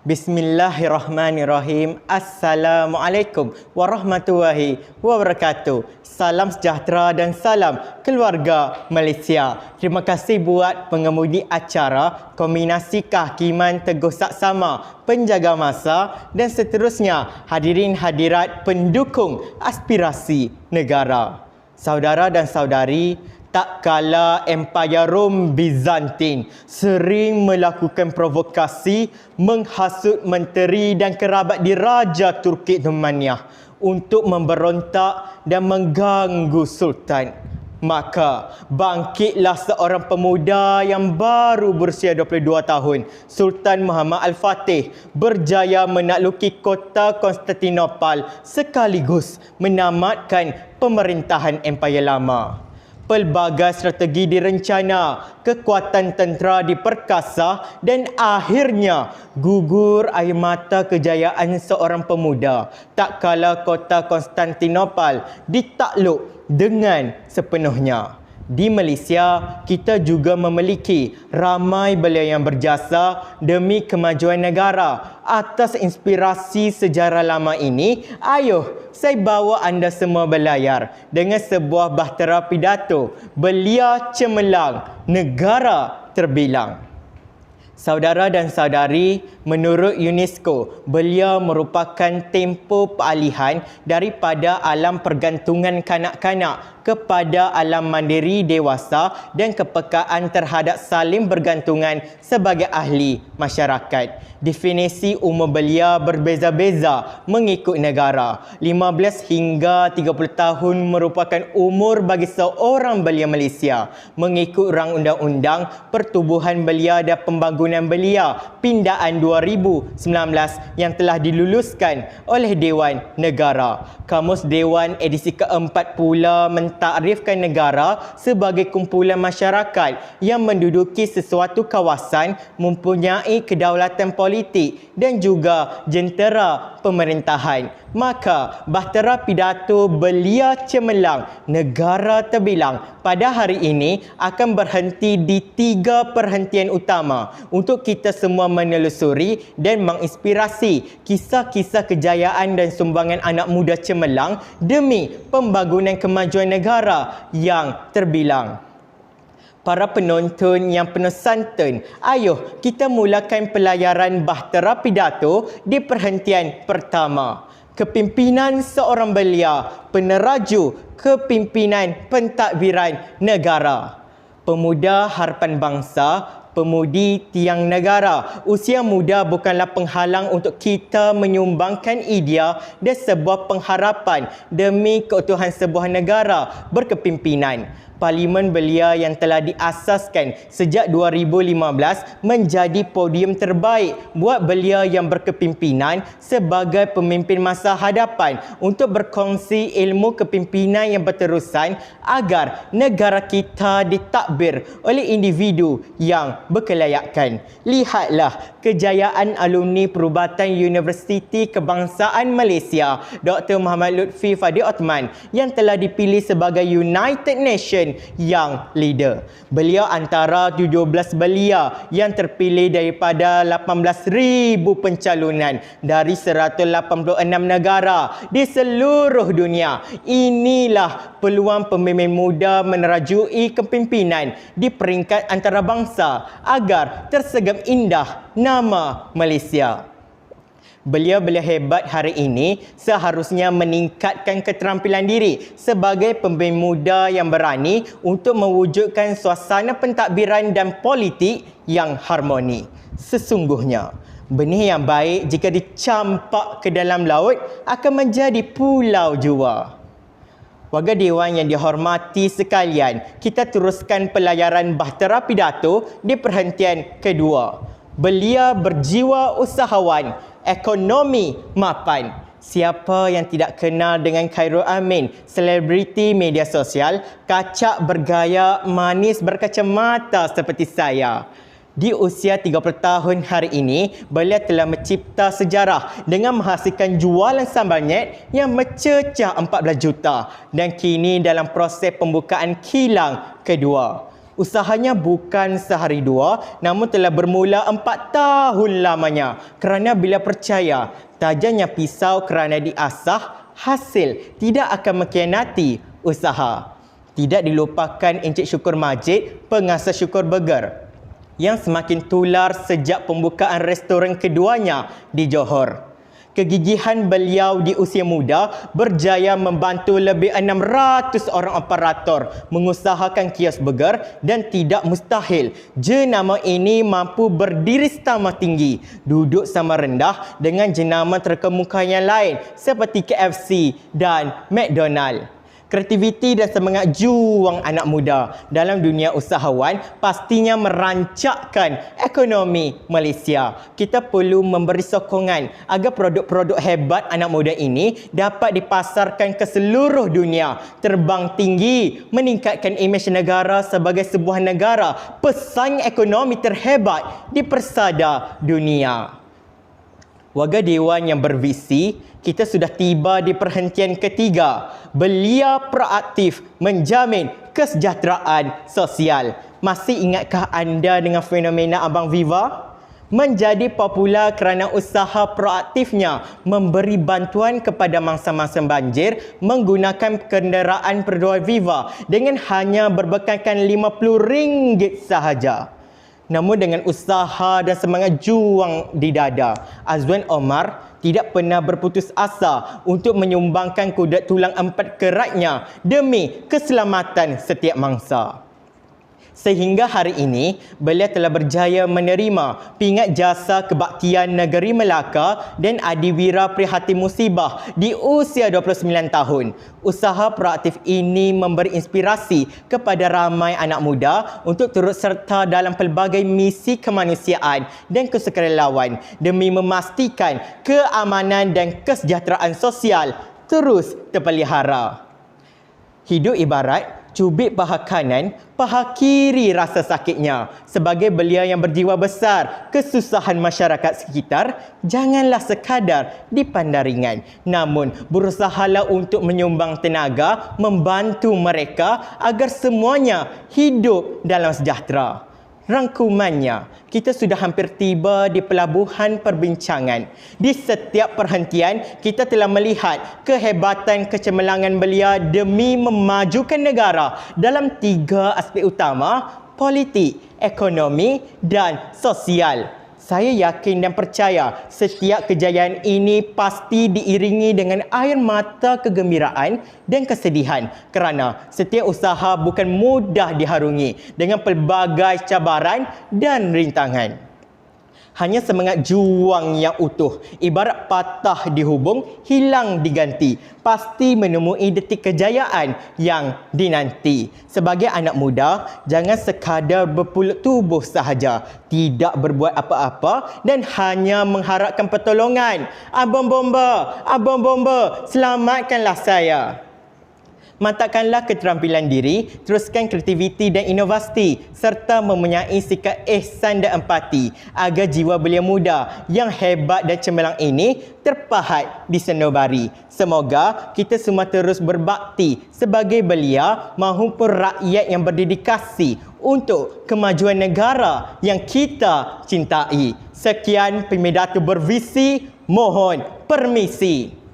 Bismillahirrahmanirrahim. Assalamualaikum warahmatullahi wabarakatuh. Salam sejahtera dan salam keluarga Malaysia. Terima kasih buat pengemudi acara, Kombinasi Kehakiman Teguh Saksama, penjaga masa dan seterusnya hadirin hadirat pendukung aspirasi negara. Saudara dan saudari, tak kala Empayar Rom Bizantin sering melakukan provokasi menghasut menteri dan kerabat diraja Turki Ottomaniya untuk memberontak dan mengganggu Sultan. Maka bangkitlah seorang pemuda yang baru berusia 22 tahun, Sultan Muhammad Al-Fatih, berjaya menakluki kota Konstantinopel sekaligus menamatkan pemerintahan Empayar Lama. Pelbagai strategi direncana, kekuatan tentera diperkasa dan akhirnya gugur air mata kejayaan seorang pemuda tak kala kota Konstantinopel ditakluk dengan sepenuhnya. Di Malaysia, kita juga memiliki ramai belia yang berjasa demi kemajuan negara. Atas inspirasi sejarah lama ini, ayuh saya bawa anda semua berlayar dengan sebuah bahtera pidato Belia Cemerlang, Negara Terbilang. Saudara dan saudari, menurut UNESCO, belia merupakan tempoh peralihan daripada alam pergantungan kanak-kanak kepada alam mandiri dewasa dan kepekaan terhadap saling bergantungan sebagai ahli masyarakat. Definisi umur belia berbeza-beza mengikut negara. 15 hingga 30 tahun merupakan umur bagi seorang belia Malaysia. Mengikut Rang Undang-Undang Pertubuhan Belia dan Pembangunan Belia Pindaan 2019 yang telah diluluskan oleh Dewan Negara. Kamus Dewan edisi keempat pula mentakrifkan negara sebagai kumpulan masyarakat yang menduduki sesuatu kawasan, mempunyai kedaulatan politik dan juga jentera pemerintahan. Maka bahtera pidato Belia Cemerlang, Negara Terbilang pada hari ini akan berhenti di 3 perhentian utama untuk kita semua menelusuri dan menginspirasi kisah-kisah kejayaan dan sumbangan anak muda cemerlang demi pembangunan kemajuan negara yang terbilang. Para penonton yang penuh santun, ayuh kita mulakan pelayaran bahtera pidato di perhentian pertama. Kepimpinan seorang belia, peneraju kepimpinan pentadbiran negara. Pemuda harapan bangsa, pemudi tiang negara. Usia muda bukanlah penghalang untuk kita menyumbangkan idea dan sebuah pengharapan demi keutuhan sebuah negara berkepimpinan. Parlimen Belia yang telah diasaskan sejak 2015 menjadi podium terbaik buat belia yang berkepimpinan sebagai pemimpin masa hadapan untuk berkongsi ilmu kepimpinan yang berterusan agar negara kita ditadbir oleh individu yang berkelayakan. Lihatlah kejayaan alumni Perubatan Universiti Kebangsaan Malaysia, Dr. Muhammad Lutfi Fadil Othman yang telah dipilih sebagai United Nations Young Leader. Beliau antara 17 belia yang terpilih daripada 18,000 pencalonan dari 186 negara di seluruh dunia. Inilah peluang pemimpin muda menerajui kepimpinan di peringkat antarabangsa agar tersegam indah nama Malaysia. Belia-belia hebat hari ini seharusnya meningkatkan keterampilan diri sebagai pemimpin muda yang berani untuk mewujudkan suasana pentadbiran dan politik yang harmoni. Sesungguhnya, benih yang baik jika dicampak ke dalam laut akan menjadi pulau jua. Warga Dewan yang dihormati sekalian, kita teruskan pelayaran bahtera pidato di perhentian kedua. Belia berjiwa usahawan, ekonomi mapan. Siapa yang tidak kenal dengan Khairul Amin, selebriti media sosial, kacak bergaya, manis berkacamata seperti saya. Di usia 30 tahun hari ini, beliau telah mencipta sejarah dengan menghasilkan jualan sambal net yang mencecah 14 juta dan kini dalam proses pembukaan kilang kedua. Usahanya bukan sehari dua, namun telah bermula 4 tahun lamanya. Kerana bila percaya, tajamnya pisau kerana diasah, hasil tidak akan mengkhianati usaha. Tidak dilupakan Encik Syukur Majid, pengasas Syukur Burger, yang semakin tular sejak pembukaan restoran keduanya di Johor. Kegigihan beliau di usia muda berjaya membantu lebih 600 orang operator mengusahakan kios burger dan tidak mustahil jenama ini mampu berdiri sama tinggi, duduk sama rendah dengan jenama terkemuka yang lain seperti KFC dan McDonald. Kreativiti dan semangat juang anak muda dalam dunia usahawan pastinya merancakkan ekonomi Malaysia. Kita perlu memberi sokongan agar produk-produk hebat anak muda ini dapat dipasarkan ke seluruh dunia, terbang tinggi, meningkatkan imej negara sebagai sebuah negara pesaing ekonomi terhebat di persada dunia. Warga Dewan yang bervisi, kita sudah tiba di perhentian ketiga. Belia proaktif menjamin kesejahteraan sosial. Masih ingatkah anda dengan fenomena Abang Viva? Menjadi popular kerana usaha proaktifnya memberi bantuan kepada mangsa-mangsa banjir menggunakan kenderaan perdua Viva dengan hanya berbekalkan RM50 sahaja. Namun dengan usaha dan semangat juang di dada, Azwan Omar tidak pernah berputus asa untuk menyumbangkan kuda tulang 4 keratnya demi keselamatan setiap mangsa. Sehingga hari ini, beliau telah berjaya menerima pingat jasa kebaktian Negeri Melaka dan Adiwira Prihatin Musibah di usia 29 tahun. Usaha proaktif ini memberi inspirasi kepada ramai anak muda untuk turut serta dalam pelbagai misi kemanusiaan dan kesukarelawan demi memastikan keamanan dan kesejahteraan sosial terus terpelihara. Hidup ibarat cubit paha kanan, paha kiri rasa sakitnya. Sebagai belia yang berjiwa besar, kesusahan masyarakat sekitar janganlah sekadar dipandang ringan. Namun, berusahalah untuk menyumbang tenaga, membantu mereka agar semuanya hidup dalam sejahtera. Rangkumannya, kita sudah hampir tiba di pelabuhan perbincangan. Di setiap perhentian, kita telah melihat kehebatan kecemerlangan belia demi memajukan negara dalam 3 aspek utama: politik, ekonomi dan sosial. Saya yakin dan percaya setiap kejayaan ini pasti diiringi dengan air mata kegembiraan dan kesedihan kerana setiap usaha bukan mudah diharungi dengan pelbagai cabaran dan rintangan. Hanya semangat juang yang utuh, ibarat patah dihubung, hilang diganti, pasti menemui detik kejayaan yang dinanti. Sebagai anak muda, jangan sekadar berpulut tubuh sahaja, tidak berbuat apa-apa dan hanya mengharapkan pertolongan. Abang Bomba, selamatkanlah saya. Mantapkanlah keterampilan diri, teruskan kreativiti dan inovasi serta mempunyai sikap ihsan dan empati agar jiwa belia muda yang hebat dan cemerlang ini terpahat disanubari. Semoga kita semua terus berbakti sebagai belia maupun rakyat yang berdedikasi untuk kemajuan negara yang kita cintai. Sekian Pemindato Bervisi, mohon permisi.